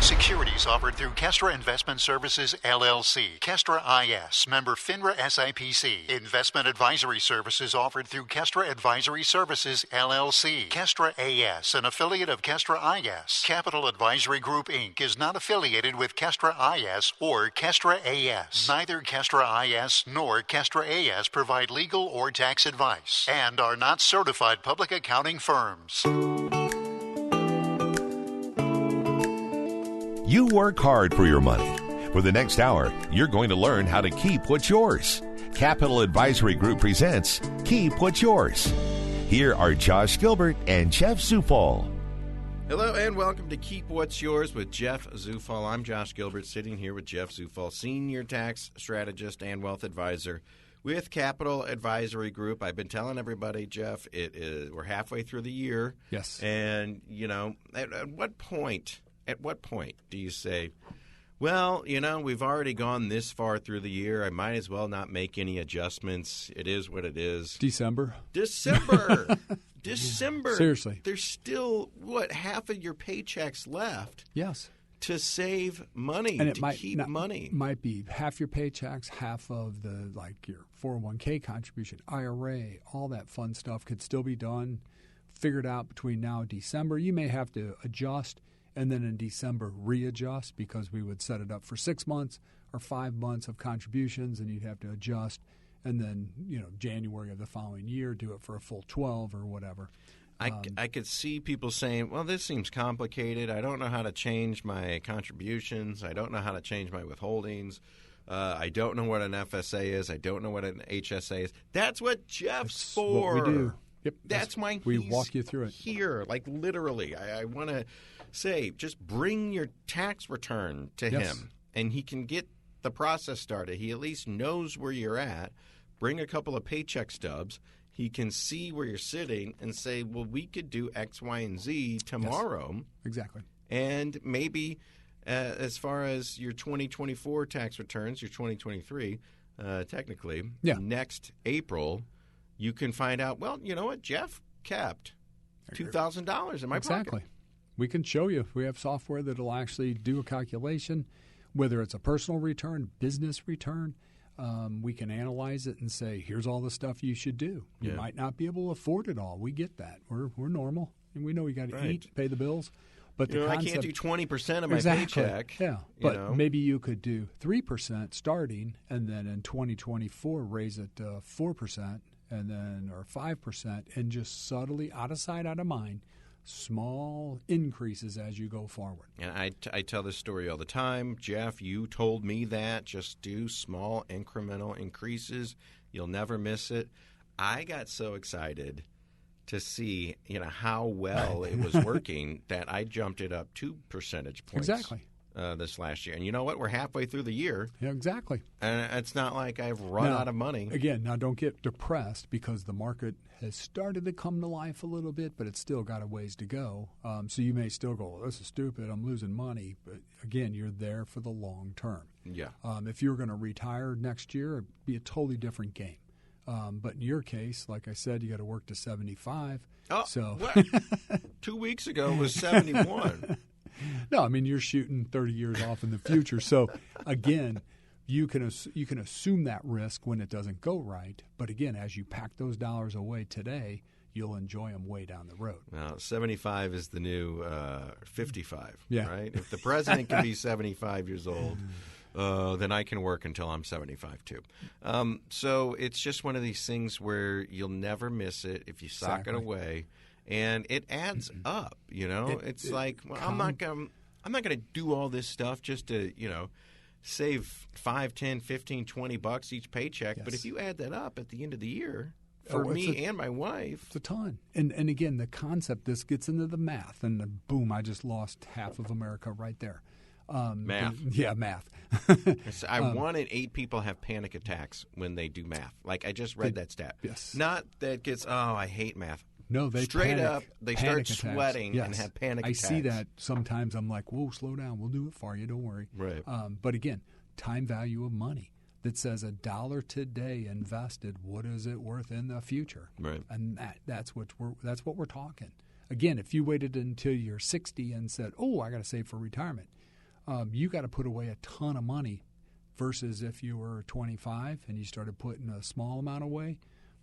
Securities offered through Kestra Investment Services, LLC. Kestra IS, member FINRA SIPC. Investment advisory services offered through Kestra Advisory Services, LLC. Kestra AS, an affiliate of Kestra IS. Capital Advisory Group, Inc. is not affiliated with Kestra IS or Kestra AS. Neither Kestra IS nor Kestra AS provide legal or tax advice and are not certified public accounting firms. You work hard for your money. For the next hour, you're going to learn how to keep what's yours. Capital Advisory Group presents Keep What's Yours. Here are Josh Gilbert and Jeff Zufall. Hello and welcome to Keep What's Yours with Jeff Zufall. I'm Josh Gilbert, sitting here with Jeff Zufall, Senior Tax Strategist and Wealth Advisor with Capital Advisory Group. I've been telling everybody, Jeff, we're halfway through the year. Yes. And, at what point do you say, well, we've already gone this far through the year. I might as well not make any adjustments. It is what it is. December. Seriously. There's still, half of your paychecks left. Yes. To save money, and keep money. It might be half your paychecks, half of your 401k contribution, IRA, all that fun stuff could still be done, figured out between now and December. You may have to adjust and then in December readjust because we would set it up for 6 months or 5 months of contributions, and you'd have to adjust. And then, January of the following year, do it for a full 12 or whatever. I could see people saying, well, this seems complicated. I don't know how to change my contributions. I don't know how to change my withholdings. I don't know what an FSA is. I don't know what an HSA is. That's what Jeff's for. What we do. Yep. That's why we walk you through it here. Like literally, I want to say, just bring your tax return to him, and he can get the process started. He at least knows where you're at. Bring a couple of paycheck stubs. He can see where you're sitting and say, well, we could do X, Y, and Z tomorrow. Yes, exactly. And maybe as far as your 2024 tax returns, your 2023, technically, next April, you can find out, well, you know what? Jeff kept $2,000 in my pocket. Exactly. We can show you. We have software that will actually do a calculation, whether it's a personal return, business return. We can analyze it and say, here's all the stuff you should do. You might not be able to afford it all. We get that. We're normal, and we know you got to eat, pay the bills. But the concept, I can't do 20% of my paycheck. Yeah, but maybe you could do 3% starting, and then in 2024 raise it to 4%, and then or 5%, and just subtly, out of sight, out of mind, small increases as you go forward. And I tell this story all the time. Jeff, you told me that. Just do small incremental increases. You'll never miss it. I got so excited to see how well it was working that I jumped it up 2 percentage points. Exactly. This last year. And you know what? We're halfway through the year. Yeah, exactly. And it's not like I've run out of money. Again, now don't get depressed because the market has started to come to life a little bit, but it's still got a ways to go. So you may still go, this is stupid, I'm losing money. But again, you're there for the long term. Yeah. If you're going to retire next year, it'd be a totally different game. But in your case, like I said, you got to work to 75. Oh, so 2 weeks ago it was 71. No, I mean, you're shooting 30 years off in the future. So, again, you can assume that risk when it doesn't go right. But, again, as you pack those dollars away today, you'll enjoy them way down the road. Well, 75 is the new 55, yeah. Right? If the president can be 75 years old, then I can work until I'm 75 too. So it's just one of these things where you'll never miss it if you sock it away. And it adds up, It's like, well, I'm not gonna do all this stuff just to, save $5, $10, $15, $20 each paycheck. Yes. But if you add that up at the end of the year, for me and my wife, it's a ton. And again, the concept, this gets into the math, and boom, I just lost half of America right there. Math. Yeah, math. I wanted 8 people have panic attacks when they do math. Like I just read that stat. Yes. Not that gets, I hate math. No, they straight panic, up. They start sweating and have panic attacks. I see that sometimes. I'm like, whoa, slow down. We'll do it for you. Don't worry. Right. But again, time value of money that says $1 today invested. What is it worth in the future? Right. And that's what we're talking. Again, if you waited until you're 60 and said, "Oh, I got to save for retirement," you got to put away a ton of money versus if you were 25 and you started putting a small amount away,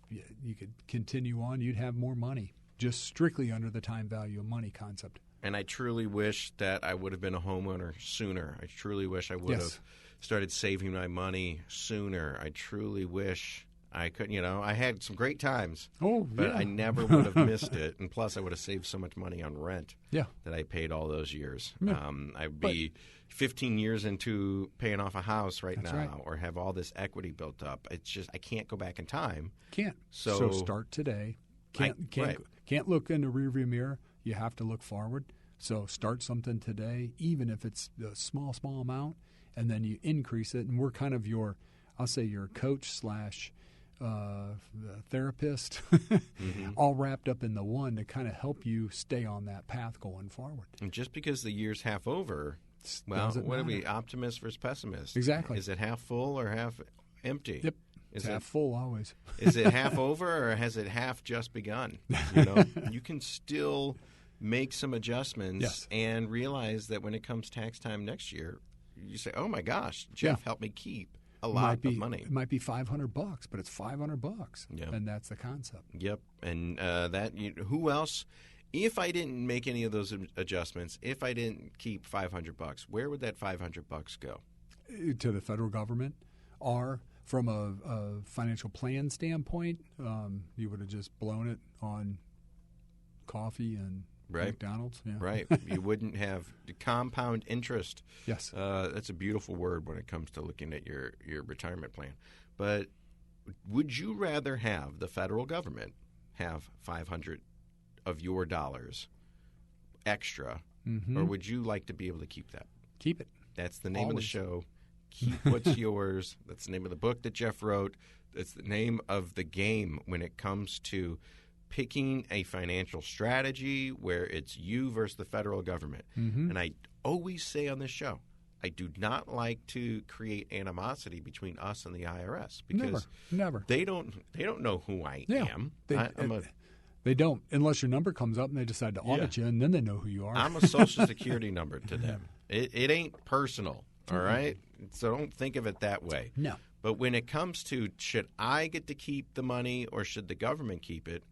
you could continue on. You'd have more money, just strictly under the time value of money concept. And I truly wish that I would have been a homeowner sooner. I truly wish I would have started saving my money sooner. I truly wish I could. I had some great times, but I never would have missed it. And plus, I would have saved so much money on rent that I paid all those years. Yeah. I'd be 15 years into paying off a house right now, right. or have all this equity built up. It's just I can't go back in time. Can't. So start today. Can't look in the rearview mirror. You have to look forward. So start something today, even if it's a small amount, and then you increase it. And we're kind of your coach / therapist, all wrapped up in the one to kind of help you stay on that path going forward. And just because the year's half over, what are we, optimist versus pessimist? Exactly. Is it half full or half empty? Yep. It's half full always. Is it half over or has it half just begun? You can still make some adjustments and realize that when it comes tax time next year, you say, oh, my gosh, Jeff helped me keep a lot of money. It might be $500, but it's $500, and that's the concept. Yep, and who else? If I didn't make any of those adjustments, if I didn't keep $500, where would that $500 go? To the federal government, or from a financial plan standpoint, you would have just blown it on coffee and McDonald's. Yeah. Right. You wouldn't have the compound interest. Yes. That's a beautiful word when it comes to looking at your retirement plan. But would you rather have the federal government have 500 of your dollars extra, or would you like to be able to keep that? Keep it. That's the name of the show. Keep what's yours. That's the name of the book that Jeff wrote. That's the name of the game when it comes to picking a financial strategy where it's you versus the federal government. And I always say on this show, I do not like to create animosity between us and the IRS because never. They don't know who I am. They don't, unless your number comes up and they decide to audit you, and then they know who you are. I'm a Social Security number to them. It ain't personal, all right? So don't think of it that way. No. But when it comes to should I get to keep the money or should the government keep it,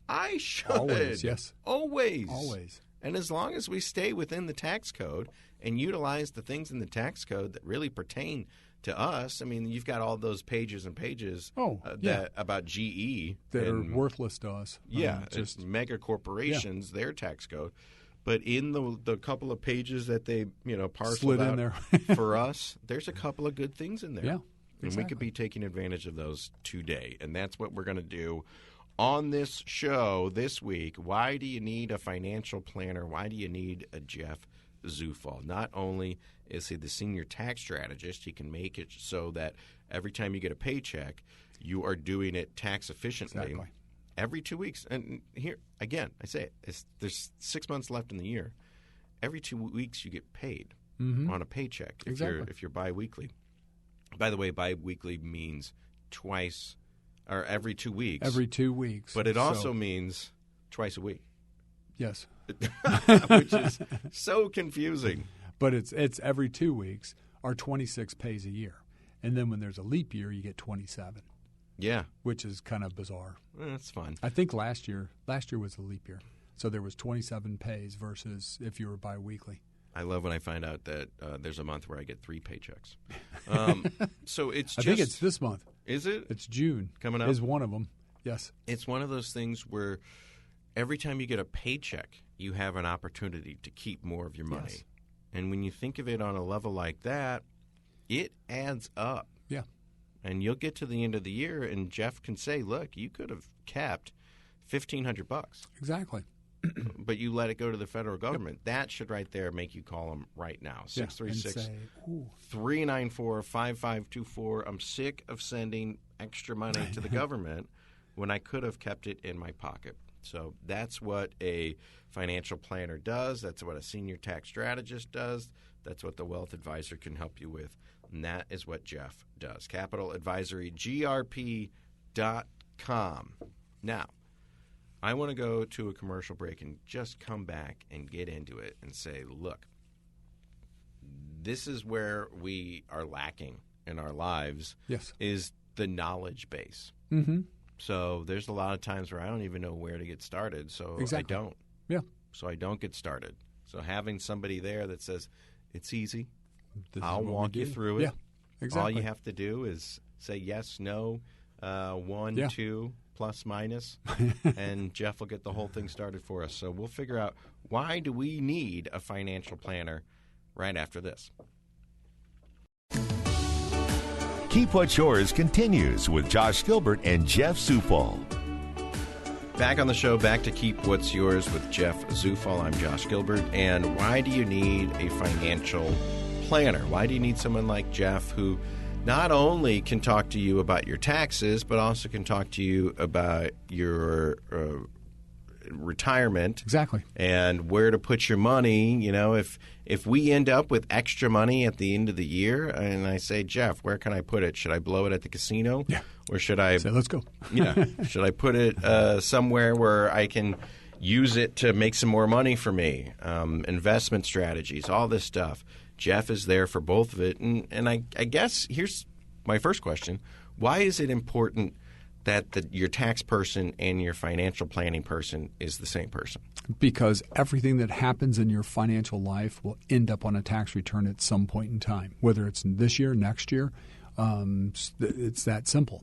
I should. Always, yes. Always. And as long as we stay within the tax code and utilize the things in the tax code that really pertain to us, I mean, you've got all those pages and pages about GE. That are worthless to us. Just mega corporations, their tax code. But in the couple of pages that they parceled out in there for us, there's a couple of good things in there. Yeah, exactly. And we could be taking advantage of those today. And that's what we're going to do on this show this week. Why do you need a financial planner? Why do you need a Jeff Zufall? Not only is he the senior tax strategist, he can make it so that every time you get a paycheck, you are doing it tax efficiently. Exactly. Every 2 weeks. And here, again, I say it, there's 6 months left in the year. Every 2 weeks you get paid on a paycheck if you're biweekly. By the way, biweekly means twice or every 2 weeks. Every 2 weeks. But it also means twice a week. Yes. Which is so confusing. But it's every 2 weeks or 26 pays a year. And then when there's a leap year, you get 27. Yeah. Which is kind of bizarre. That's fun. I think last year was a leap year. So there was 27 pays versus if you were biweekly. I love when I find out that there's a month where I get 3 paychecks. So it's I think it's this month. Is it? It's June. Coming up? Is one of them. Yes. It's one of those things where every time you get a paycheck, you have an opportunity to keep more of your money. Yes. And when you think of it on a level like that, it adds up. Yeah. And you'll get to the end of the year, and Jeff can say, look, you could have kept $1,500. Exactly. But you let it go to the federal government. Yep. That should right there make you call them right now. 636-394-5524. I'm sick of sending extra money to the government when I could have kept it in my pocket. So that's what a financial planner does. That's what a senior tax strategist does. That's what the wealth advisor can help you with. And that is what Jeff does. CapitalAdvisoryGrp.com. Now, I want to go to a commercial break and just come back and get into it and say, look, this is where we are lacking in our lives. Yes. Is the knowledge base. Mm-hmm. So there's a lot of times where I don't even know where to get started. So Exactly. I don't. Yeah. So I don't get started. So having somebody there that says, it's easy, This I'll is what walk we you do. through it. Yeah, exactly. All you have to do is say yes, no, 1, Yeah. 2, plus, minus, and Jeff will get the whole thing started for us. So we'll figure out, why do we need a financial planner right after this. Keep What's Yours continues with Josh Gilbert and Jeff Zufall. Back on the show, back to Keep What's Yours with Jeff Zufall. I'm Josh Gilbert. And why do you need a financial planner? Why do you need someone like Jeff who not only can talk to you about your taxes, but also can talk to you about your retirement? Exactly. And where to put your money. You know, if we end up with extra money at the end of the year and I say, Jeff, where can I put it? Should I blow it at the casino? Yeah. Or should I say, let's go. Yeah. Should I put it somewhere where I can use it to make some more money for me? Investment strategies, all this stuff. Jeff is there for both of it. And I guess here's my first question. Why is it important that your tax person and your financial planning person is the same person? Because everything that happens in your financial life will end up on a tax return at some point in time, whether it's this year, next year. It's that simple.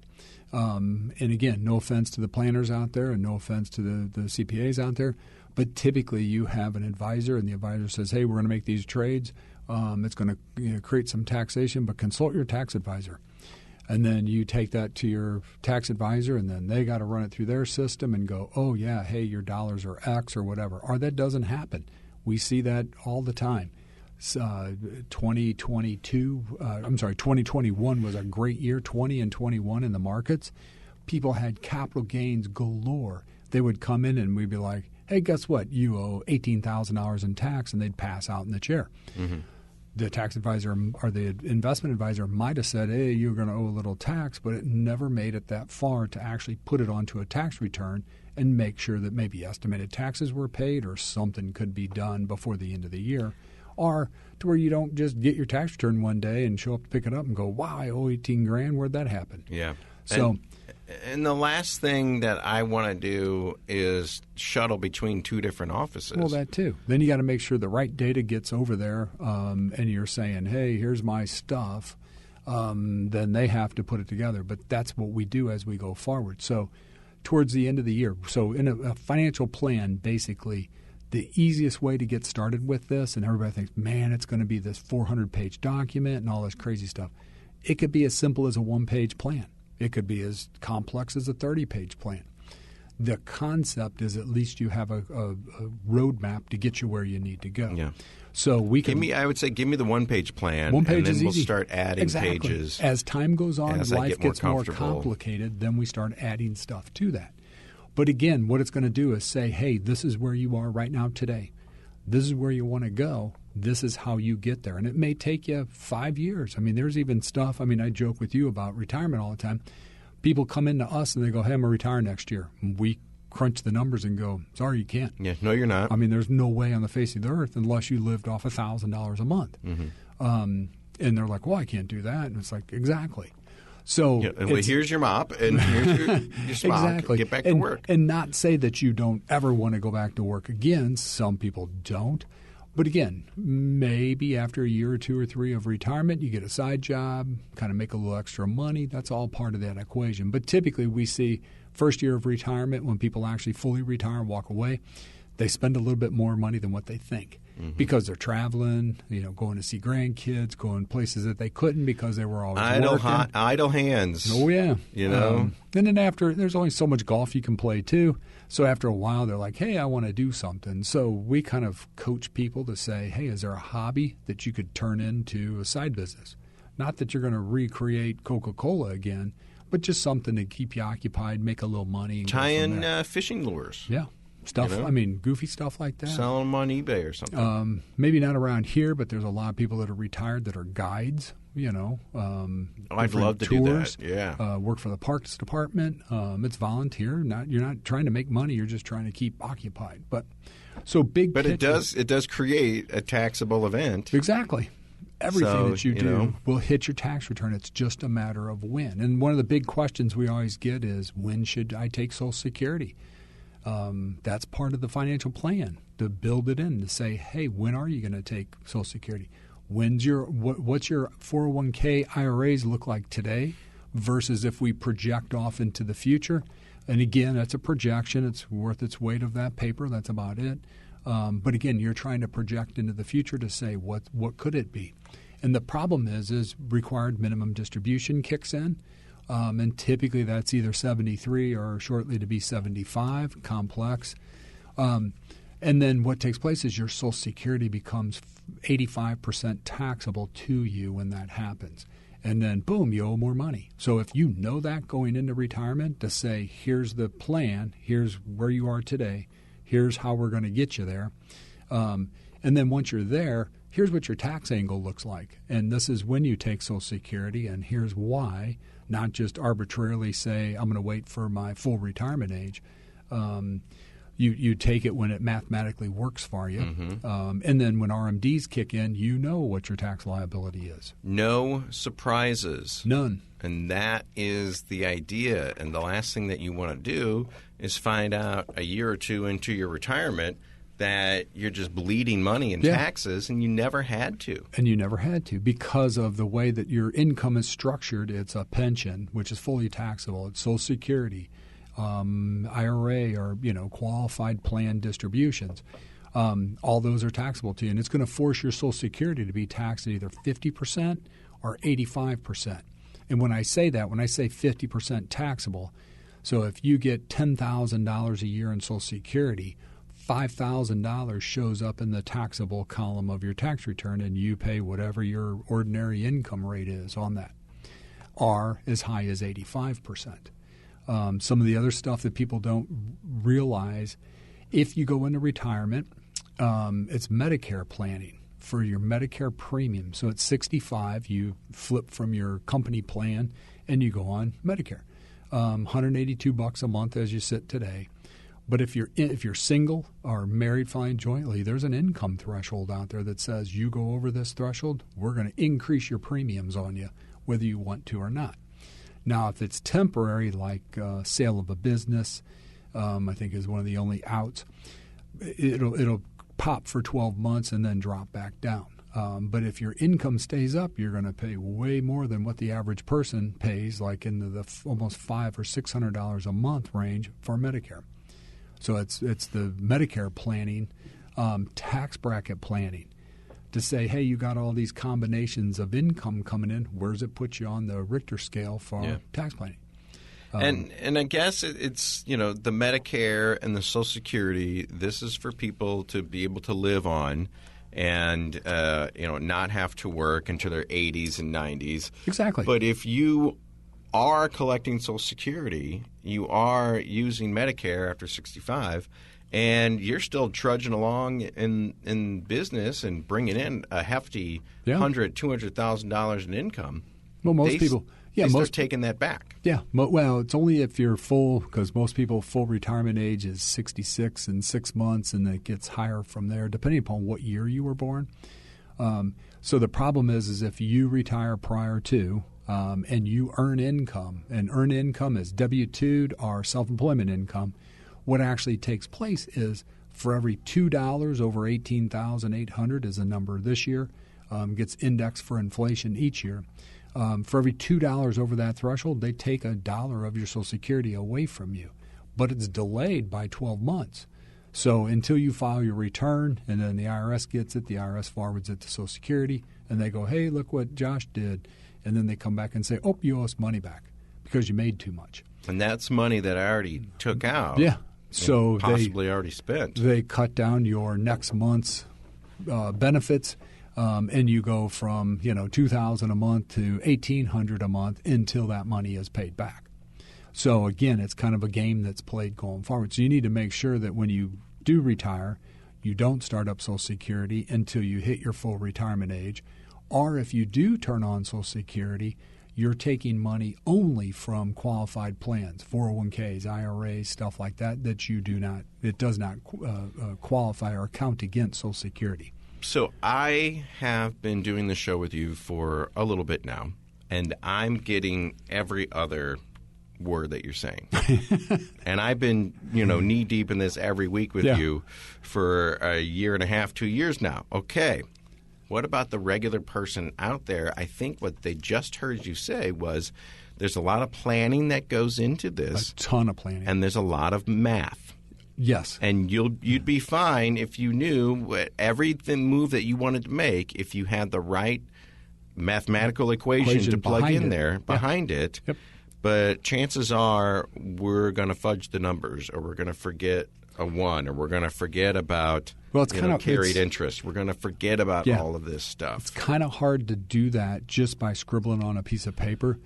And again, no offense to the planners out there and no offense to the CPAs out there, but typically you have an advisor and the advisor says, hey, we're going to make these trades. It's going to create some taxation, but consult your tax advisor. And then you take that to your tax advisor, and then they got to run it through their system and go, oh, yeah, hey, your dollars are X or whatever. Or that doesn't happen. We see that all the time. 2021 was a great year, 20 and 21 in the markets. People had capital gains galore. They would come in and we'd be like, hey, guess what? You owe $18,000 in tax, and they'd pass out in the chair. Mm-hmm. The tax advisor or the investment advisor might have said, hey, you're going to owe a little tax, but it never made it that far to actually put it onto a tax return and make sure that maybe estimated taxes were paid or something could be done before the end of the year. Or to where you don't just get your tax return one day and show up to pick it up and go, wow, I owe $18,000. Where'd that happen? Yeah. So, and the last thing that I want to do is shuttle between two different offices. Well, that too. Then you got to make sure the right data gets over there, and you're saying, hey, here's my stuff. Then they have to put it together. But that's what we do as we go forward. So towards the end of the year, so in a financial plan, basically, the easiest way to get started with this, and everybody thinks, man, it's going to be this 400-page document and all this crazy stuff. It could be as simple as a one-page plan. It could be as complex as a 30-page plan. The concept is at least you have a roadmap to get you where you need to go. Yeah. So we can. I would say, give me the one-page plan. One page and then is we'll easy. start adding Exactly. pages. As time goes on, as I life get more gets more comfortable. complicated. Then we start adding stuff to that. But again, what it's going to do is say, hey, this is where you are right now today. This is where you want to go. This is how you get there. And it may take you 5 years. I mean, there's even stuff. I mean, I joke with you about retirement all the time. People come into us and they go, hey, I'm going to retire next year. And we crunch the numbers and go, sorry, you can't. Yeah, no, you're not. I mean, there's no way on the face of the earth unless you lived off $1,000 a month. Mm-hmm. And they're like, well, I can't do that. And it's like, exactly. So here's your mop and here's your smock. Exactly. Get back to work. And not say that you don't ever want to go back to work again. Some people don't. But again, maybe after a year or 2 or 3 of retirement, you get a side job, kind of make a little extra money. That's all part of that equation. But typically we see first year of retirement, when people actually fully retire and walk away, they spend a little bit more money than what they think. Mm-hmm. Because they're traveling, going to see grandkids, going places that they couldn't because they were always working. Idle hands. Oh, yeah. And then after, there's only so much golf you can play, too. So after a while, they're like, hey, I want to do something. So we kind of coach people to say, hey, is there a hobby that you could turn into a side business? Not that you're going to recreate Coca-Cola again, but just something to keep you occupied, make a little money. And tie in fishing lures. Yeah. Stuff, goofy stuff like that. Sell them on eBay or something. Maybe not around here, but there's a lot of people that are retired that are guides, I'd love to tours, do that, yeah. Work for the parks department. It's volunteer. You're not trying to make money. You're just trying to keep occupied. But it does create a taxable event. Exactly. everything that you do will hit your tax return. It's just a matter of when. And one of the big questions we always get is, when should I take Social Security? That's part of the financial plan, to build it in, to say, hey, when are you going to take Social Security? What's your 401k IRAs look like today versus if we project off into the future? And again, that's a projection. It's worth its weight of that paper. That's about it. But again, you're trying to project into the future to say what could it be. And the problem is required minimum distribution kicks in. And typically that's either 73 or shortly to be 75, complex. And then what takes place is your Social Security becomes 85% taxable to you when that happens. And then, boom, you owe more money. So if you know that going into retirement, to say, here's the plan, here's where you are today, here's how we're going to get you there. And then once you're there, here's what your tax angle looks like. And this is when you take Social Security, and here's why. Not just arbitrarily say, I'm going to wait for my full retirement age. You take it when it mathematically works for you. Mm-hmm. And then when RMDs kick in, you know what your tax liability is. No surprises. None. And that is the idea. And the last thing that you want to do is find out a year or two into your retirement that you're just bleeding money in taxes, and you never had to. And you never had to because of the way that your income is structured. It's a pension, which is fully taxable. It's Social Security, IRA, or qualified plan distributions. All those are taxable to you, and it's going to force your Social Security to be taxed at either 50% or 85%. And when I say 50% taxable, so if you get $10,000 a year in Social Security, $5,000 shows up in the taxable column of your tax return, and you pay whatever your ordinary income rate is on that, or as high as 85%. Some of the other stuff that people don't realize, if you go into retirement, it's Medicare planning for your Medicare premium. So at 65, you flip from your company plan and you go on Medicare. $182 a month as you sit today. But if you're single or married filing jointly, there's an income threshold out there that says you go over this threshold, we're going to increase your premiums on you, whether you want to or not. Now, if it's temporary, like sale of a business, I think is one of the only outs, it'll pop for 12 months and then drop back down. But if your income stays up, you're going to pay way more than what the average person pays, like in the almost $500 or $600 a month range for Medicare. So it's the Medicare planning, tax bracket planning, to say, hey, you got all these combinations of income coming in. Where does it put you on the Richter scale for tax planning? And I guess it's the Medicare and the Social Security. This is for people to be able to live on, and not have to work into their 80s and 90s. Exactly. But if you are collecting Social Security, you are using Medicare after 65, and you're still trudging along in business and bringing in a hefty $200,000 in income. Well, most people start taking that back. Yeah. Well, it's only if you're full, because most people full retirement age is 66 and 6 months, and it gets higher from there, depending upon what year you were born. So the problem is if you retire prior to and you earn income, and earned income is W-2'd or self-employment income, what actually takes place is for every $2 over $18,800 is a number this year, gets indexed for inflation each year. For every $2 over that threshold, they take $1 of your Social Security away from you. But it's delayed by 12 months. So until you file your return, and then the IRS gets it, the IRS forwards it to Social Security, and they go, hey, look what Josh did. And then they come back and say, oh, you owe us money back because you made too much. And that's money that I already took out. Yeah. So possibly already spent. They cut down your next month's benefits, and you go from $2,000 a month to $1,800 a month until that money is paid back. So again, it's kind of a game that's played going forward. So you need to make sure that when you do retire, you don't start up Social Security until you hit your full retirement age. Or if you do turn on Social Security, you're taking money only from qualified plans, 401ks, IRAs, stuff like that, that you do not, it does not qualify or count against Social Security. So I have been doing the show with you for a little bit now, and I'm getting every other word that you're saying. And I've been, knee deep in this every week with you for a year and a half, 2 years now. Okay. What about the regular person out there? I think what they just heard you say was there's a lot of planning that goes into this. A ton of planning. And there's a lot of math. Yes. And you'd be fine if you knew every move that you wanted to make if you had the right mathematical equation to plug in there behind it. Yep. But chances are we're going to fudge the numbers, or we're going to forget a one, or we're going to forget about carried interest. We're going to forget about all of this stuff. It's kind of hard to do that just by scribbling on a piece of paper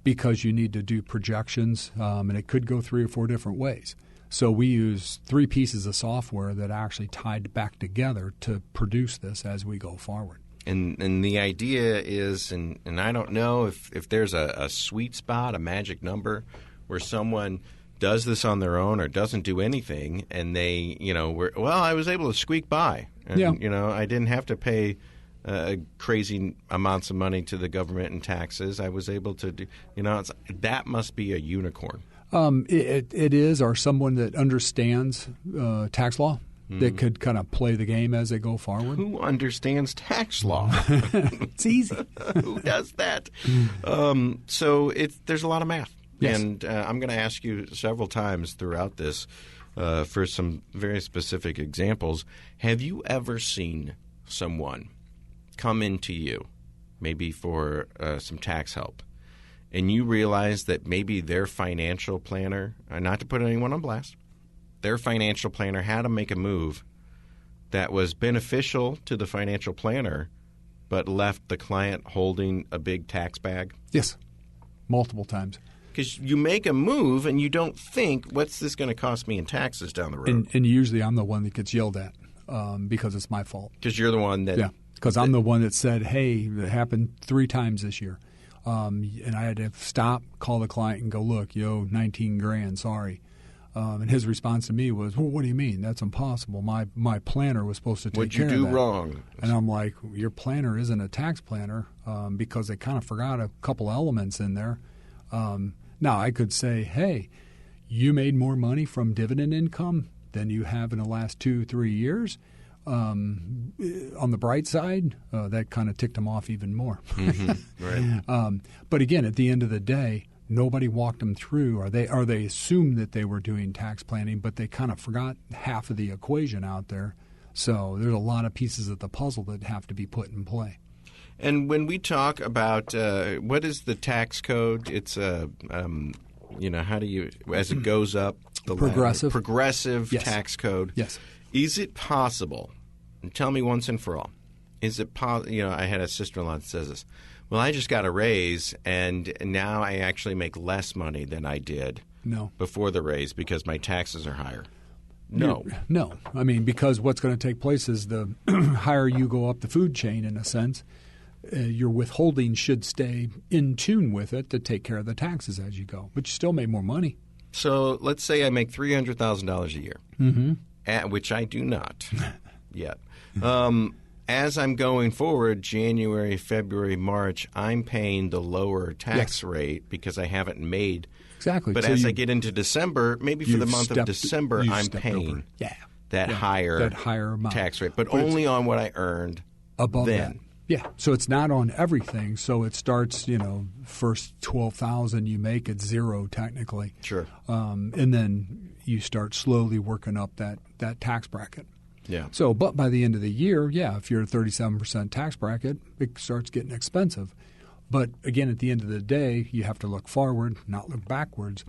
because you need to do projections, and it could go 3 or 4 different ways. So we use 3 pieces of software that actually tied back together to produce this as we go forward. And the idea is, and I don't know if there's a sweet spot, a magic number, where someone does this on their own or doesn't do anything, and they, I was able to squeak by. And, I didn't have to pay crazy amounts of money to the government in taxes. I was able to do, that must be a unicorn. It is, or someone that understands tax law. That could kind of play the game as they go forward. Who understands tax law? It's easy. Who does that? So there's a lot of math. Yes. And I'm going to ask you several times throughout this for some very specific examples. Have you ever seen someone come into you, maybe for some tax help, and you realize that maybe their financial planner, not to put anyone on blast, their financial planner had to make a move that was beneficial to the financial planner but left the client holding a big tax bag? Yes, multiple times. Because you make a move and you don't think, what's this going to cost me in taxes down the road? And usually I'm the one that gets yelled at because it's my fault. Because you're the one that... Yeah, because I'm the one that said, hey, it happened 3 times this year. And I had to stop, call the client and go, look, you owe $19,000, sorry. And his response to me was, well, what do you mean? That's impossible. My planner was supposed to take care of that. What'd you do wrong? And I'm like, your planner isn't a tax planner because they kind of forgot a couple elements in there. Now, I could say, hey, you made more money from dividend income than you have in the last 2-3 years. On the bright side, that kind of ticked them off even more. Mm-hmm. Right. But again, at the end of the day, nobody walked them through, or they assumed that they were doing tax planning, but they kind of forgot half of the equation out there. So there's a lot of pieces of the puzzle that have to be put in play. And when we talk about what is the tax code, it's how do you, as it goes up the progressive ladder, progressive yes. tax code. Yes. Is it possible? And tell me once and for all. Is it I had a sister-in-law that says this. Well, I just got a raise, and now I actually make less money than I did before the raise because my taxes are higher. No. No. I mean, because what's going to take place is the higher you go up the food chain, in a sense, your withholding should stay in tune with it to take care of the taxes as you go. But you still make more money. So let's say I make $300,000 a year, which I do not yet. As I'm going forward, January, February, March, I'm paying the lower tax rate because I haven't made. Exactly. But so as I get into December, maybe for the month of December, I'm paying that higher amount. tax rate, but only on what I earned above then. That. Yeah. So it's not on everything. So it starts, first $12,000 you make at zero technically. Sure. And then you start slowly working up that tax bracket. Yeah. So, but by the end of the year, if you're a 37% tax bracket, it starts getting expensive. But again, at the end of the day, you have to look forward, not look backwards.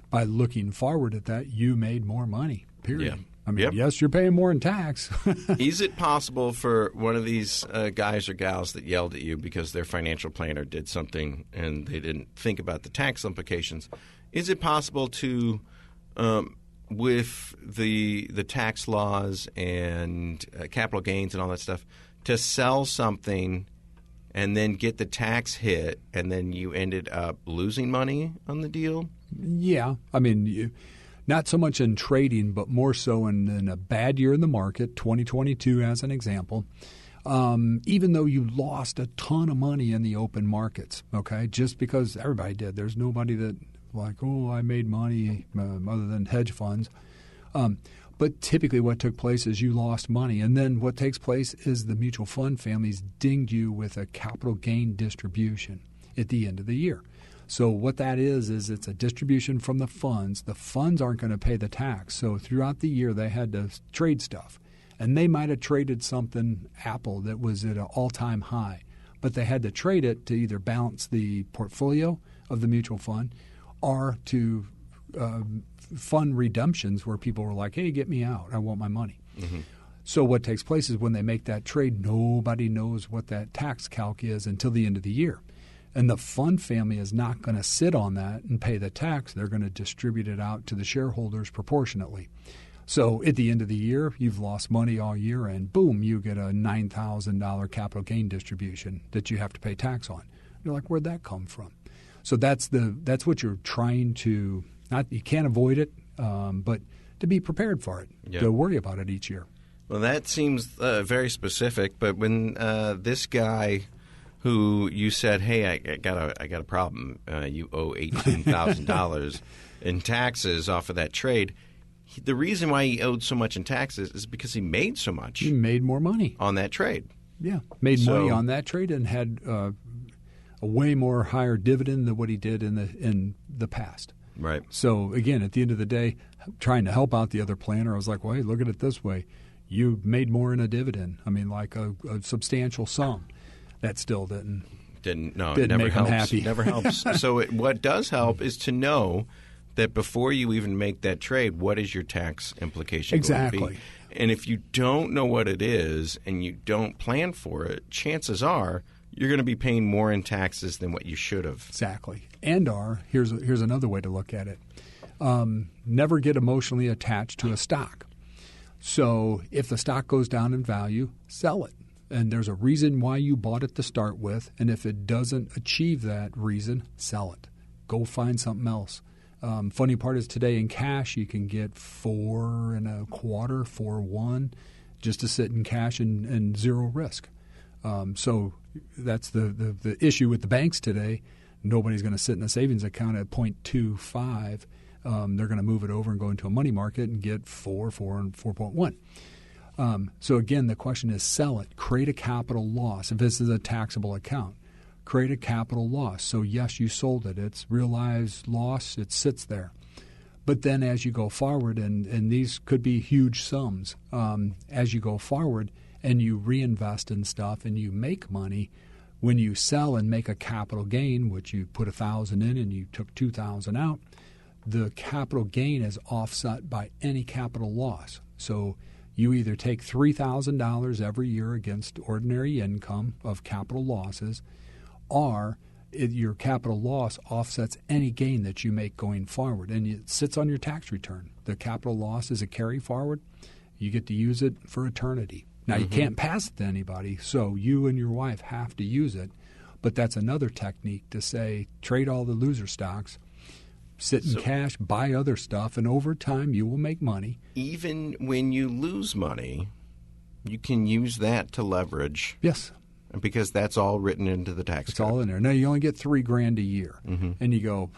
By looking forward at that, you made more money, period. Yeah. I mean, yes, you're paying more in tax. Is it possible for one of these guys or gals that yelled at you because their financial planner did something and they didn't think about the tax implications, is it possible to with the tax laws and capital gains and all that stuff, to sell something and then get the tax hit and then you ended up losing money on the deal? Yeah. I mean, not so much in trading, but more so in a bad year in the market, 2022 as an example. even though you lost a ton of money in the open markets, okay, just because everybody did. There's nobody that like, oh, I made money other than hedge funds. But typically what took place is you lost money. And then what takes place is the mutual fund families dinged you with a capital gain distribution at the end of the year. So what that is it's a distribution from the funds. The funds aren't going to pay the tax. So throughout the year they had to trade stuff. And they might have traded something, Apple, that was at an all-time high. But they had to trade it to either balance the portfolio of the mutual fund or to fund redemptions where people were like, hey, get me out. I want my money. Mm-hmm. So what takes place is when they make that trade, nobody knows what that tax calc is until the end of the year. And the fund family is not going to sit on that and pay the tax. They're going to distribute it out to the shareholders proportionately. So at the end of the year, you've lost money all year, and boom, you get a $9,000 capital gain distribution that you have to pay tax on. You're like, where'd that come from? So that's what you're trying to – you can't avoid it, but to be prepared for it, to worry about it each year. Well, that seems very specific. But when this guy who you said, hey, I got a problem, you owe $18,000 in taxes off of that trade, the reason why he owed so much in taxes is because he made so much. He made more money on that trade. Yeah, made money on that trade and had a way more higher dividend than what he did in the past. Right. So, again, at the end of the day, trying to help out the other planner, I was like, well, hey, look at it this way. You made more in a dividend. I mean, like a substantial sum. That still didn't never make helps. Them happy. Never helps. So what does help is to know that before you even make that trade, what is your tax implication going to be? And if you don't know what it is and you don't plan for it, chances are you're going to be paying more in taxes than what you should have. Exactly. And here's another way to look at it. Never get emotionally attached to a stock. So if the stock goes down in value, sell it. And there's a reason why you bought it to start with. And if it doesn't achieve that reason, sell it. Go find something else. Funny part is today in cash you can get 4 1/4, 4.1 just to sit in cash and zero risk. So that's the issue with the banks today. Nobody's going to sit in a savings account at 0.25. They're going to move it over and go into a money market and get 4, and 4.1. So again, the question is sell it. Create a capital loss. If this is a taxable account, create a capital loss. So yes, you sold it. It's realized loss. It sits there. But then as you go forward, and these could be huge sums, as you go forward and you reinvest in stuff and you make money, when you sell and make a capital gain, which you put $1,000 in and you took $2,000 out, the capital gain is offset by any capital loss. So you either take $3,000 every year against ordinary income of capital losses, or your capital loss offsets any gain that you make going forward, and it sits on your tax return. The capital loss is a carry forward. You get to use it for eternity. Now, you can't pass it to anybody, so you and your wife have to use it. But that's another technique to say trade all the loser stocks, sit in cash, buy other stuff, and over time you will make money. Even when you lose money, you can use that to leverage. Yes. Because that's all written into the tax code. It's all in there. Now, you only get $3,000 a year. And you go,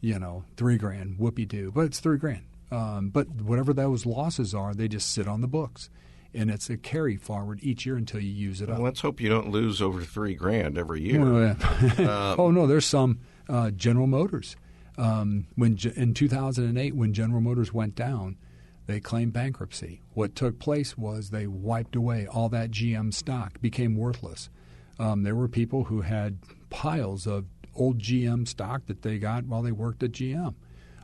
$3,000, whoopee-doo. But it's $3,000. But whatever those losses are, they just sit on the books. And it's a carry forward each year until you use it up. Let's hope you don't lose over $3,000 every year. Oh, no, there's some General Motors. In 2008, when General Motors went down, they claimed bankruptcy. What took place was they wiped away all that GM stock, became worthless. There were people who had piles of old GM stock that they got while they worked at GM.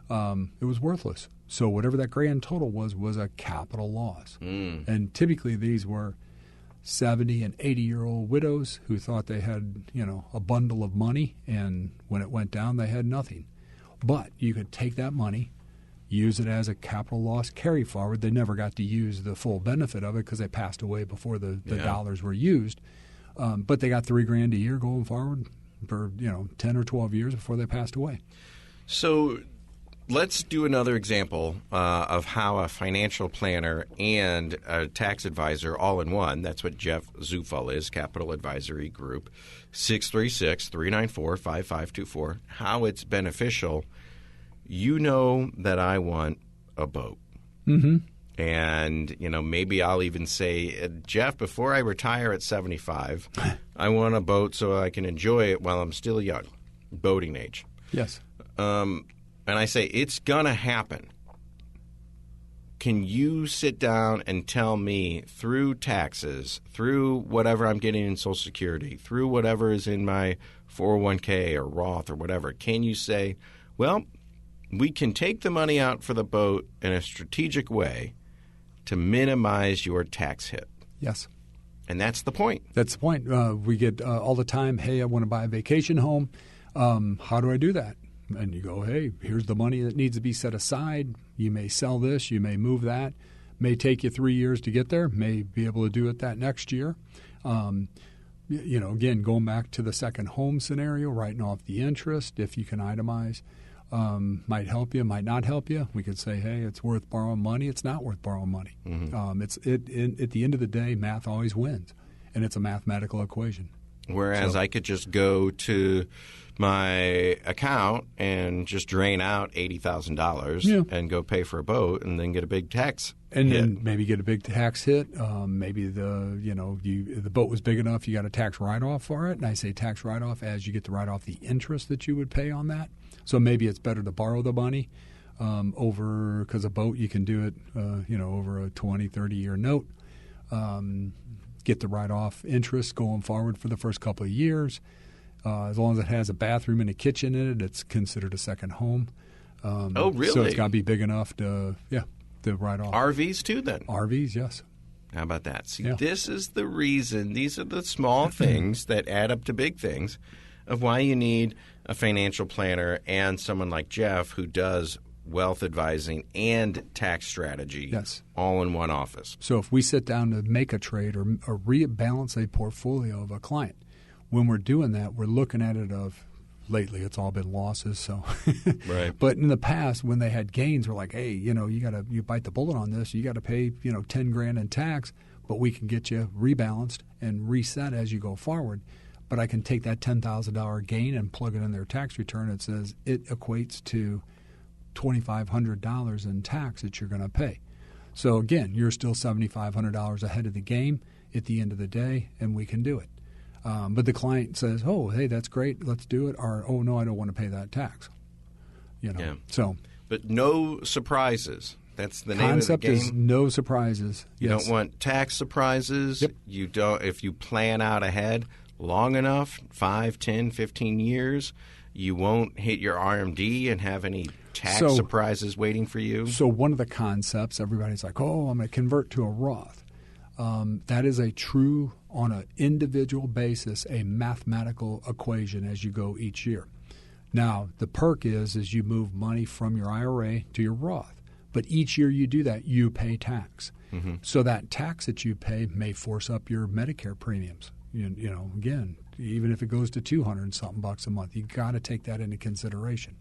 It was worthless. So whatever that grand total was a capital loss. And typically these were 70 and 80-year-old widows who thought they had, a bundle of money, and when it went down, they had nothing. But you could take that money, use it as a capital loss carry forward. They never got to use the full benefit of it because they passed away before the dollars were used. But they got $3,000 a year going forward for 10 or 12 years before they passed away. So let's do another example of how a financial planner and a tax advisor all in one, that's what Jeff Zufall is, Capital Advisory Group, 636-394-5524, how it's beneficial. You know that I want a boat. Mm-hmm. And, maybe I'll even say, Jeff, before I retire at 75, I want a boat so I can enjoy it while I'm still young, boating age. Yes. And I say, it's going to happen. Can you sit down and tell me through taxes, through whatever I'm getting in Social Security, through whatever is in my 401k or Roth or whatever, can you say, well, we can take the money out for the boat in a strategic way to minimize your tax hit? Yes. And that's the point. That's the point. We get all the time, hey, I want to buy a vacation home. How do I do that? And you go, hey, here's the money that needs to be set aside. You may sell this. You may move that. May take you 3 years to get there. May be able to do it that next year. Again, going back to the second home scenario, writing off the interest, if you can itemize, might help you, might not help you. We could say, hey, it's worth borrowing money. It's not worth borrowing money. Mm-hmm. At the end of the day, math always wins, and it's a mathematical equation. Whereas I could just go to my account and just drain out $80,000 and go pay for a boat and then get a big tax hit. Then maybe get a big tax hit. Maybe the boat was big enough, you got a tax write-off for it. And I say tax write-off as you get to write off the interest that you would pay on that. So maybe it's better to borrow the money because a boat you can do it over a 20, 30-year note. Get the write-off interest going forward for the first couple of years. As long as it has a bathroom and a kitchen in it, it's considered a second home. Oh, really? So it's got to be big enough to write off. RVs too, then? RVs, yes. How about that? See, This is the reason. These are the small things that add up to big things of why you need a financial planner and someone like Jeff who does wealth advising and tax strategy all in one office. So if we sit down to make a trade or rebalance a portfolio of a client, when we're doing that, we're looking at it lately it's all been losses. So, right. But in the past, when they had gains, we're like, hey, you bite the bullet on this. You got to pay $10,000 in tax, but we can get you rebalanced and reset as you go forward. But I can take that $10,000 gain and plug it in their tax return. It says it equates to $2,500 in tax that you're going to pay. So again, you're still $7,500 ahead of the game at the end of the day, and we can do it. But the client says, "Oh, hey, that's great. Let's do it." Or, "Oh, no, I don't want to pay that tax." So, but no surprises. That's the name of the game. Concept is no surprises. You don't want tax surprises. Yep. You don't. If you plan out ahead long enough, 5, 10, 15 years, you won't hit your RMD and have any tax surprises waiting for you. So one of the concepts, everybody's like, "Oh, I'm going to convert to a Roth." That is a true, on an individual basis, a mathematical equation as you go each year. Now, the perk is you move money from your IRA to your Roth. But each year you do that, you pay tax. Mm-hmm. So that tax that you pay may force up your Medicare premiums. Again, even if it goes to $200 and something bucks a month, you got to take that into consideration.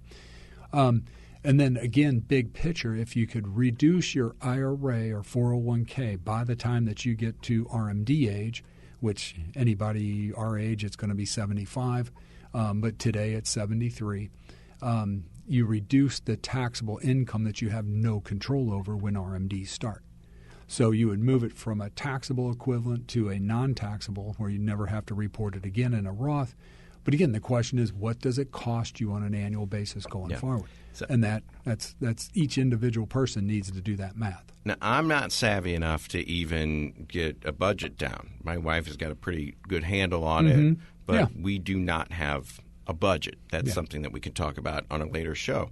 And then again, big picture, if you could reduce your IRA or 401k by the time that you get to RMD age, which anybody our age, it's going to be 75, but today it's 73, you reduce the taxable income that you have no control over when RMDs start. So you would move it from a taxable equivalent to a non-taxable where you never have to report it again in a Roth. But again, the question is, what does it cost you on an annual basis going forward? So, and that's each individual person needs to do that math. Now, I'm not savvy enough to even get a budget down. My wife has got a pretty good handle on it, but we do not have a budget. That's something that we can talk about on a later show.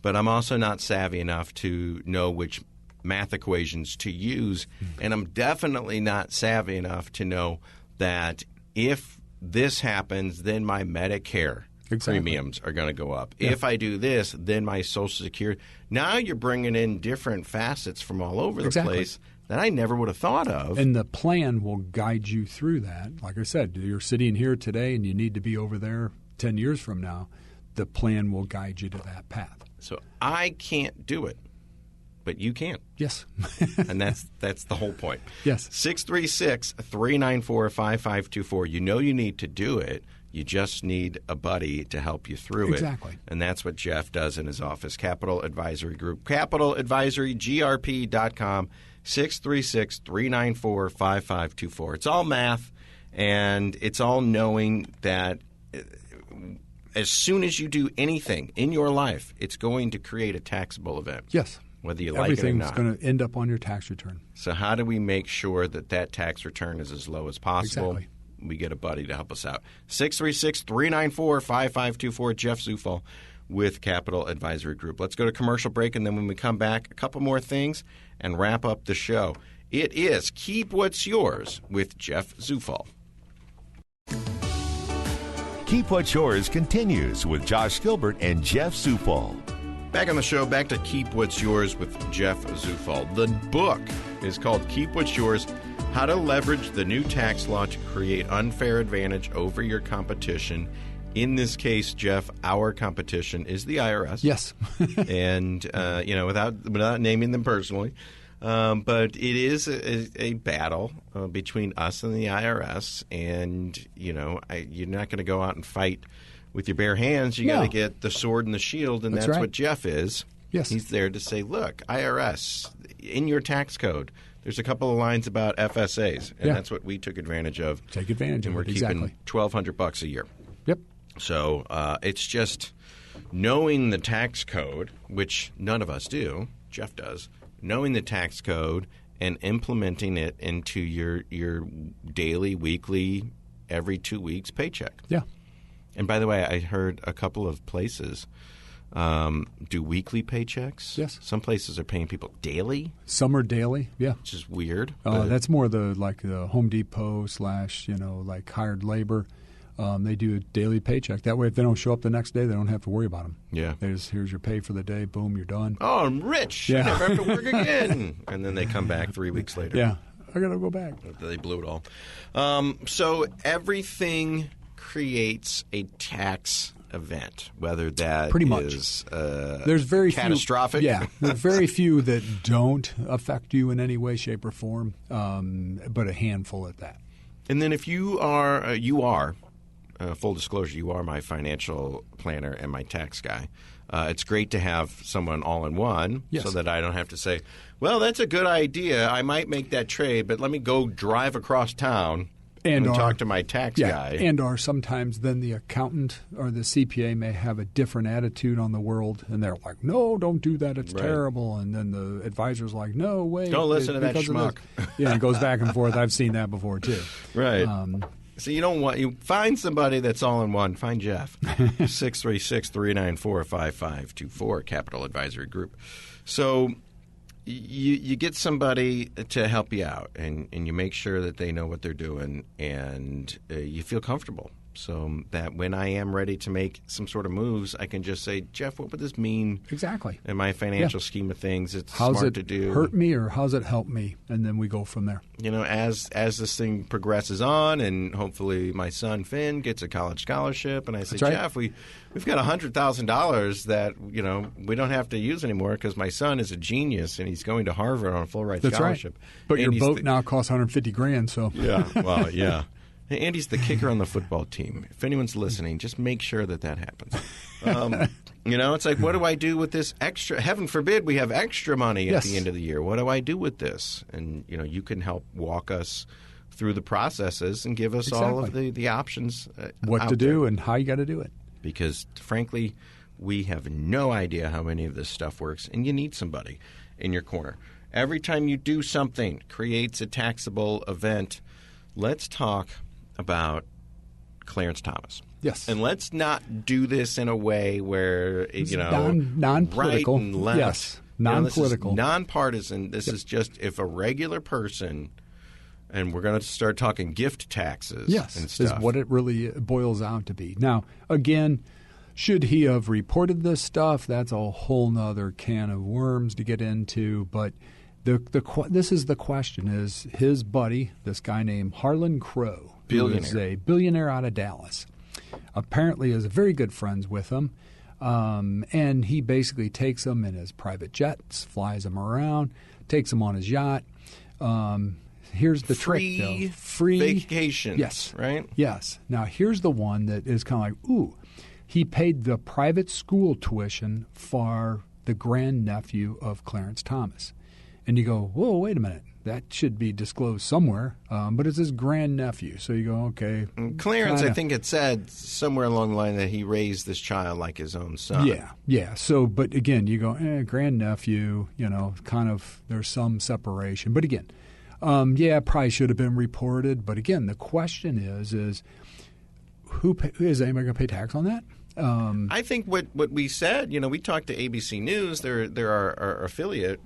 But I'm also not savvy enough to know which math equations to use, and I'm definitely not savvy enough to know that if this happens, then my Medicare premiums are going to go up. Yeah. If I do this, then my Social Security. Now you're bringing in different facets from all over the place that I never would have thought of. And the plan will guide you through that. Like I said, you're sitting here today and you need to be over there 10 years from now. the plan will guide you to that path. So I can't do it, but you can. Yes. And that's the whole point. Yes. 636-394-5524. You know you need to do it. You just need a buddy to help you through it. Exactly. And that's what Jeff does in his office. Capital Advisory Group. CapitalAdvisoryGrp.com. 636-394-5524. It's all math, and it's all knowing that as soon as you do anything in your life, it's going to create a taxable event. Yes. Whether you like it or not. Everything's going to end up on your tax return. So how do we make sure that tax return is as low as possible? Exactly. We get a buddy to help us out. 636-394-5524. Jeff Zufall with Capital Advisory Group. Let's go to commercial break, and then when we come back, a couple more things and wrap up the show. It is Keep What's Yours with Jeff Zufall. Keep What's Yours continues with Josh Gilbert and Jeff Zufall. Back on the show, back to Keep What's Yours with Jeff Zufall. The book is called Keep What's Yours, How to Leverage the New Tax Law to Create Unfair Advantage Over Your Competition. In this case, Jeff, our competition is the IRS. Yes. And, without naming them personally. But it is a battle between us and the IRS. And, you're not going to go out and fight with your bare hands. You got to get the sword and the shield, and that's right. what Jeff is. Yes. He's there to say, look, IRS, in your tax code, there's a couple of lines about FSAs, and that's what we took advantage of. Take advantage of it, and we're keeping $1,200 a year. Yep. So it's just knowing the tax code, which none of us do. Jeff does. Knowing the tax code and implementing it into your daily, weekly, every 2 weeks paycheck. Yeah. And by the way, I heard a couple of places do weekly paychecks. Yes. Some places are paying people daily. Some are daily. Yeah. Which is weird. That's more the Home Depot / hired labor. They do a daily paycheck. That way, if they don't show up the next day, they don't have to worry about them. Yeah. Here's your pay for the day. Boom, you're done. Oh, I'm rich. Yeah. I never have to work again. And then they come back 3 weeks later. Yeah. I got to go back. They blew it all. So everything creates a tax event, whether that pretty much is there's very catastrophic. Few, yeah, there's very few that don't affect you in any way, shape, or form, but a handful at that. And then if you are full disclosure, you are my financial planner and my tax guy. It's great to have someone all in one so that I don't have to say, well, that's a good idea. I might make that trade, but let me go drive across town and talk to my tax guy. And or sometimes then the accountant or the CPA may have a different attitude on the world, and they're like, no, don't do that. It's terrible. And then the advisor's like, no, wait. Don't listen to that schmuck. Yeah, it goes back and forth. I've seen that before, too. Right. So you find somebody that's all in one. Find Jeff. 636-394-5524, Capital Advisory Group. So you get somebody to help you out, and you make sure that they know what they're doing, and you feel comfortable. So that when I am ready to make some sort of moves, I can just say, Jeff, what would this mean exactly in my financial scheme of things? It's how's smart it to do. Hurt me or how's it help me? And then we go from there. As this thing progresses on, and hopefully my son Finn gets a college scholarship, and I say, Jeff, we've got $100,000 that we don't have to use anymore because my son is a genius and he's going to Harvard on a full ride scholarship. Right. But your boat now costs $150,000. So yeah. Andy's the kicker on the football team. If anyone's listening, just make sure that happens. It's like, what do I do with this extra? Heaven forbid we have extra money at the end of the year. What do I do with this? And, you can help walk us through the processes and give us all of the options. What to do and how you got to do it. Because, frankly, we have no idea how any of this stuff works, and you need somebody in your corner. Every time you do something creates a taxable event. Let's talk about Clarence Thomas. Yes. And let's not do this in a way where, non-political. Right and left. Yes, non-political. This is nonpartisan. This is just if a regular person, and we're going to start talking gift taxes and stuff. Is what it really boils out to be. Now, again, should he have reported this stuff? That's a whole nother can of worms to get into, but this is the question: is his buddy, this guy named Harlan Crow, who is a billionaire out of Dallas, apparently is very good friends with him. And he basically takes them in his private jets, flies them around, takes them on his yacht. Here's the trick, though. Free vacations. Yes. Right? Yes. Now, here's the one that is kind of like, ooh, he paid the private school tuition for the grandnephew of Clarence Thomas. And you go, whoa, wait a minute. That should be disclosed somewhere, but it's his grandnephew. So you go, okay. And Clarence, I think it said somewhere along the line that he raised this child like his own son. Yeah. So, but again, you go, grandnephew, kind of there's some separation. But again, probably should have been reported. But again, the question is is anybody going to pay tax on that? I think what we said, we talked to ABC News, they're our affiliate,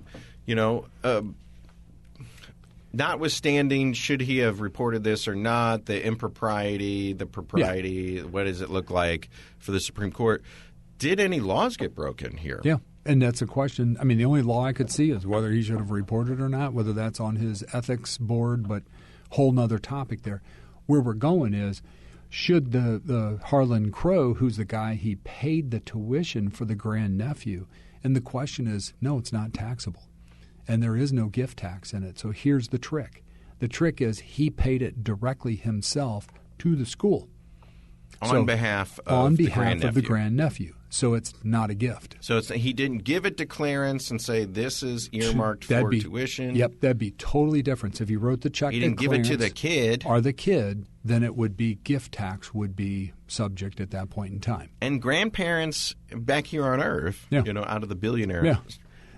notwithstanding should he have reported this or not, the impropriety, the propriety, what does it look like for the Supreme Court, did any laws get broken here? Yeah, and that's a question. I mean, the only law I could see is whether he should have reported or not, whether that's on his ethics board, but whole nother topic there. Where we're going is, should the Harlan Crow, who's the guy he paid the tuition for the grandnephew, and the question is, no, it's not taxable. And there is no gift tax in it. So here's the trick. The trick is he paid it directly himself to the school. On behalf of the grandnephew. So it's not a gift. So he didn't give it to Clarence and say this is earmarked for tuition? Yep, that'd be totally different. So if you wrote the check he didn't give it to the kid. Or the kid, then it would be gift tax would be subject at that point in time. And grandparents back here on Earth, out of the billionaires. Yeah.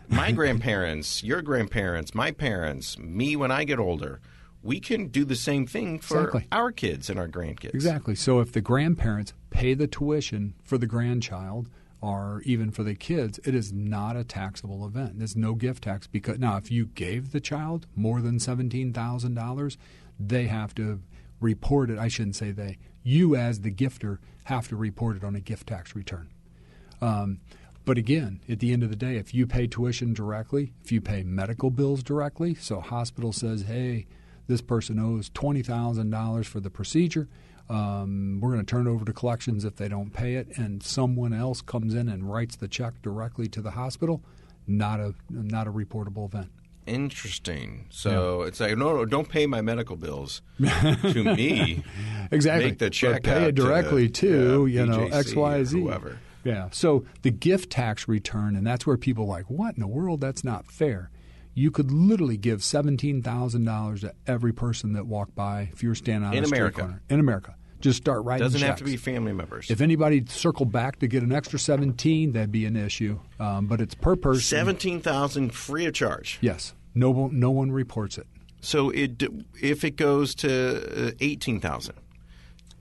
My grandparents, your grandparents, my parents, me when I get older, we can do the same thing for our kids and our grandkids. Exactly. So if the grandparents pay the tuition for the grandchild or even for the kids, it is not a taxable event. There's no gift tax. Because now, if you gave the child more than $17,000, they have to report it. I shouldn't say they. You as the gifter have to report it on a gift tax return. But again, at the end of the day, if you pay tuition directly, if you pay medical bills directly, so hospital says, hey, this person owes $20,000 for the procedure, we're going to turn it over to collections if they don't pay it, and someone else comes in and writes the check directly to the hospital, not a reportable event. Interesting. So it's like, no, don't pay my medical bills to me. Exactly. Make the check but pay it directly to BJC X, Y, Z. Whoever. Yeah. So the gift tax return, and that's where people are like, what in the world? That's not fair. You could literally give $17,000 to every person that walked by if you were standing on a street corner. In America. Just start writing checks. Doesn't have to be family members. If anybody circled back to get an extra 17, that'd be an issue. But it's per person. $17,000 free of charge. Yes. No one reports it. So if it goes to $18,000,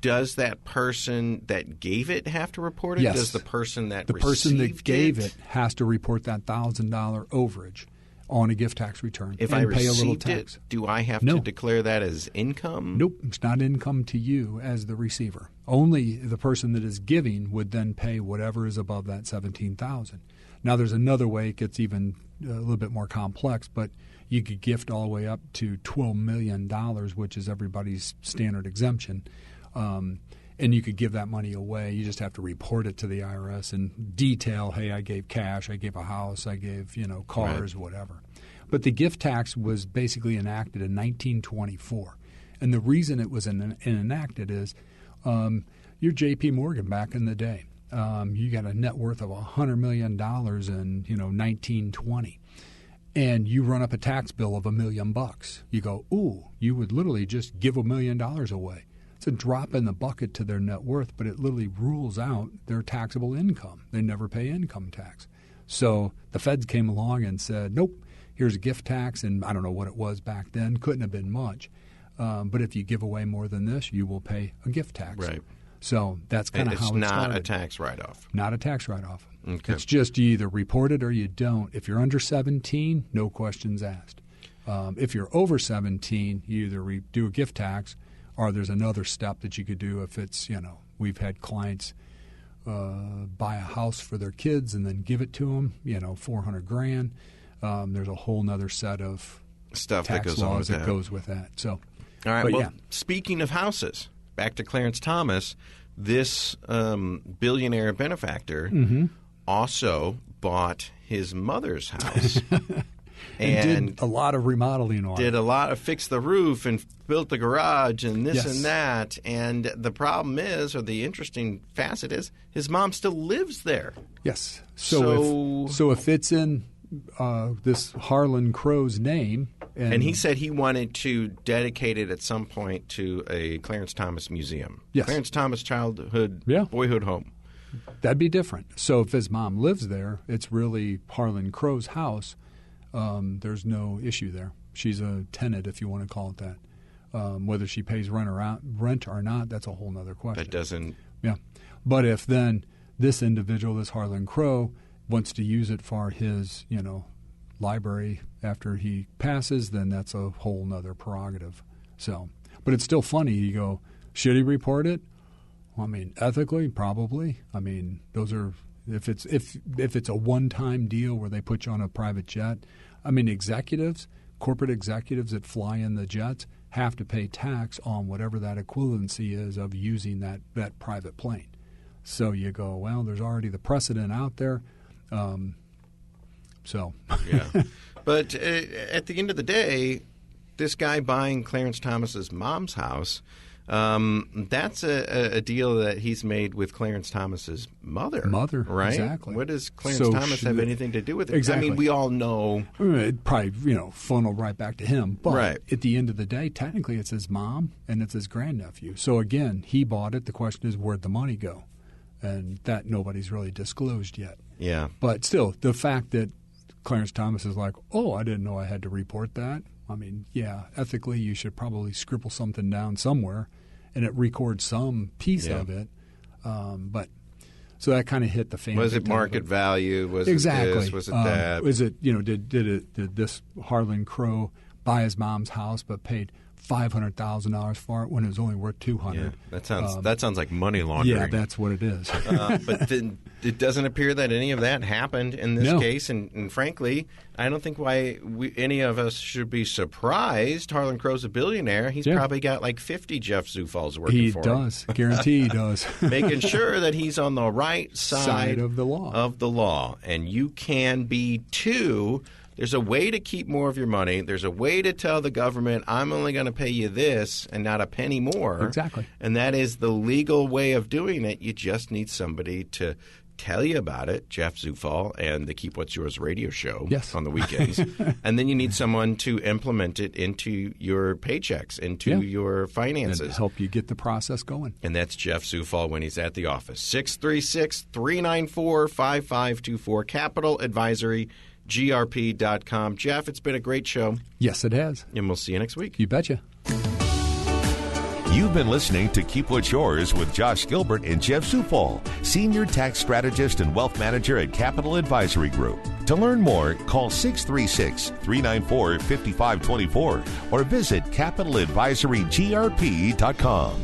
does that person that gave it have to report it? Yes. Does the person that gave it has to report that $1,000 overage on a gift tax return if and I pay a little received tax? It, do I have to declare that as income? Nope. It's not income to you as the receiver. Only the person that is giving would then pay whatever is above that $17,000. Now, there's another way it gets even a little bit more complex, but you could gift all the way up to $12 million, which is everybody's standard exemption. And you could give that money away. You just have to report it to the IRS and detail, hey, I gave cash, I gave a house, I gave, cars, whatever. But the gift tax was basically enacted in 1924. And the reason it was enacted is you're J.P. Morgan back in the day. You got a net worth of $100 million in 1920. And you run up a tax bill of $1 million. You go, ooh, you would literally just give $1 million away. It's a drop in the bucket to their net worth, but it literally rules out their taxable income. They never pay income tax. So the feds came along and said, nope, here's a gift tax, and I don't know what it was back then. Couldn't have been much. But if you give away more than this, you will pay a gift tax. Right. So that's kind of how it started. It's not a tax write-off. Not a tax write-off. Okay. It's just you either report it or you don't. If you're under 17, no questions asked. If you're over 17, you either do a gift tax or there's another step that you could do if it's, we've had clients buy a house for their kids and then give it to them, $400,000. There's a whole other set of stuff tax that goes laws on that goes with that. So, all right. But Speaking of houses, back to Clarence Thomas. this billionaire benefactor also bought his mother's house. And did a lot of remodeling on it. Did a lot of fix the roof and built the garage and this and that. And the problem is, or the interesting facet is, his mom still lives there. Yes. So if it's in this Harlan Crow's name. And he said he wanted to dedicate it at some point to a Clarence Thomas museum. Yes. Clarence Thomas boyhood home. That'd be different. So if his mom lives there, it's really Harlan Crow's house. There's no issue there. She's a tenant, if you want to call it that. Whether she pays rent or not, that's a whole other question. That doesn't. Yeah. But if then this individual, this Harlan Crow, wants to use it for his, library after he passes, then that's a whole nother prerogative. So, but it's still funny. You go, should he report it? Well, I mean, ethically, probably. I mean, those are if it's a one-time deal where they put you on a private jet. I mean, corporate executives that fly in the jets have to pay tax on whatever that equivalency is of using that private plane. So you go, well, there's already the precedent out there. Yeah. But at the end of the day, this guy buying Clarence Thomas's mom's house, that's a deal that he's made with Clarence Thomas's mother. Right? Exactly. What does Clarence Thomas have anything to do with it? Exactly. I mean, we all know. It probably, funneled right back to him. But right. At the end of the day, technically it's his mom and it's his grandnephew. So, again, he bought it. The question is, where'd the money go? And that nobody's really disclosed yet. Yeah. But still, the fact that Clarence Thomas is like, oh, I didn't know I had to report that. I mean, yeah, ethically you should probably scribble something down somewhere and it records some piece of it. But so that kind of hit the fan. Was it market value? Was exactly. it this? Was it that? Was it, did this Harlan Crow buy his mom's house but paid $500,000 for it when it was only worth $200,000. Yeah, that sounds like money laundering. Yeah, that's what it is. But then it doesn't appear that any of that happened in this case, and frankly, I don't think any of us should be surprised. Harlan Crow's a billionaire. He's probably got like 50 Jeff Zufalls working for him. He does. Guarantee he does. Making sure that he's on the right side of the law. And you can be too. There's a way to keep more of your money. There's a way to tell the government, I'm only going to pay you this and not a penny more. Exactly. And that is the legal way of doing it. You just need somebody to tell you about it, Jeff Zufall and the Keep What's Yours radio show on the weekends. And then you need someone to implement it into your paychecks, into your finances. And help you get the process going. And that's Jeff Zufall when he's at the office. 636-394-5524, CapitalAdvisoryGrp.com. Jeff, it's been a great show. Yes, it has. And we'll see you next week. You betcha. You've been listening to Keep What's Yours with Josh Gilbert and Jeff Zufall, Senior Tax Strategist and Wealth Manager at Capital Advisory Group. To learn more, call 636-394-5524 or visit CapitalAdvisoryGrp.com.